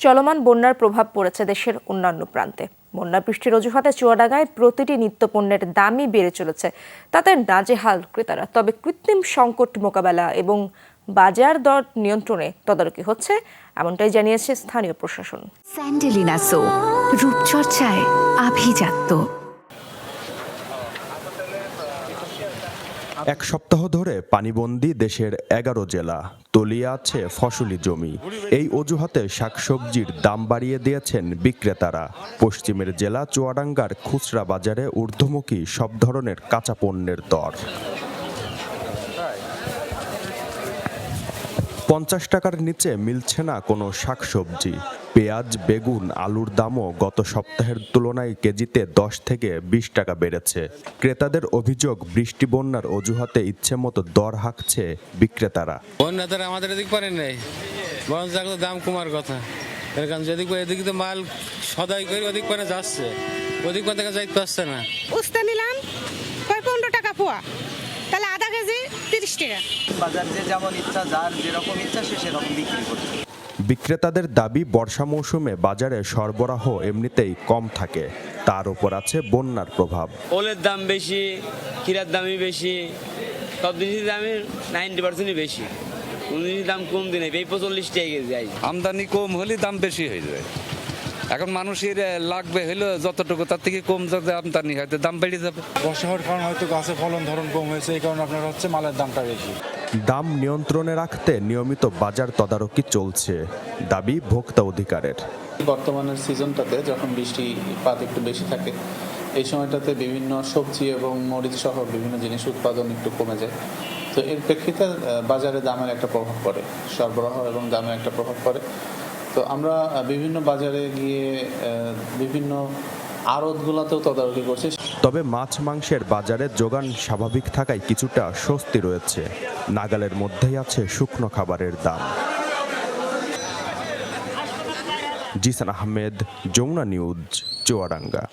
চলমান বন্যার প্রভাব পড়েছে দেশের অন্যান্য প্রান্তে। বন্যা বৃষ্টির অজুহাতে চুয়াডাঙ্গায় প্রতিটি নিত্যপণ্যের দামই বেড়ে চলেছে, তাতে নাজেহাল ক্রেতারা। তবে কৃত্রিম সংকট মোকাবেলা এবং বাজার দর নিয়ন্ত্রণে তদারকি হচ্ছে, এমনটাই জানিয়েছে স্থানীয় প্রশাসন। স্যান্ডেলিনা সো, রূপচর্চায় আভিজাত্য। এক সপ্তাহ ধরে পানিবন্দী দেশের 11 জেলা, তলিয়ে আছে ফসলি জমি। এই অজুহাতে শাকসবজির দাম বাড়িয়ে দিয়েছেন বিক্রেতারা। পশ্চিমের জেলা চুয়াডাঙ্গার খুচরা বাজারে ঊর্ধ্বমুখী সব ধরনের কাঁচা পণ্যের দর। 50 টাকার নিচে মিলছে না কোনো শাকসবজি। পেঁয়াজ, বেগুন, আলুর দামও গত সপ্তাহের তুলনায় কেজিতে 10 থেকে 20 টাকা বেড়েছে। ক্রেতাদের অভিযোগ, বৃষ্টি বন্যার অজুহাতে ইচ্ছে মতো দর হাঁকছে বিক্রেতারা। বন্যাদের আমাদের এদিক পারে নেই, বরঞ্চ দাম কমার কথা। কারণ এদিকে তো মাল সদাই করে ওদিক পারে যাচ্ছে, ওদিক পারে যাইতে পারছে না। উস্তা নিলাম 15 টাকা পোয়া, তাহলে আধা কেজি 30 টাকা। বাজার যে যেমন ইচ্ছা, যার যেরকম ইচ্ছা সে সেরকম বিক্রি করছে। বিক্রেতাদের দাবি, বর্ষা মৌসুমে বাজারে সরবরাহ এমনিতেই কম থাকে, তার উপর আছে বন্যার প্রভাব। ওলের দাম বেশি, ক্ষীরার দামই বেশি, সব জিনিসের দামই 90% বেশি। কোন জিনিসের দাম কম দিনে 40 টাকা কেজি যায়। আমদানি কম হলে দাম বেশি হয়ে যায়। এখন মানুষের লাগবে হলো যতটুকু, তার থেকে কম যাতে আমদানি হয় দাম বেড়ে যাবে। বর্ষা হওয়ার কারণে হয়তো গাছের ফলন ধরন কম হয়েছে, এই কারণে আপনার হচ্ছে মালের দামটা বেশি। দাম নিয়ন্ত্রণে রাখতে নিয়মিত বাজার তদারকি চলছে, দাবি ভোক্তা অধিকারের। বর্তমানের সিজনটাতে যখন বৃষ্টিপাত একটু বেশি থাকে, এই সময়টাতে বিভিন্ন সবজি এবং মরিচ সহ বিভিন্ন জিনিস উৎপাদন একটু কমে যায়। তো এর প্রেক্ষিতে বাজারে দামের একটা প্রভাব পড়ে, সরবরাহ এবং দামের একটা প্রভাব পড়ে। তো আমরা বিভিন্ন বাজারে গিয়ে বিভিন্ন আড়তগুলোতেও তদারকি করছি। তবে মাছ মাংসের বাজারে যোগান স্বাভাবিক থাকায় কিছুটা স্বস্তি রয়েছে। নাগালের মধ্যেই আছে শুকনো খাবারের দাম। জিসান আহমেদ, যমুনা নিউজ, চুয়াডাঙ্গা।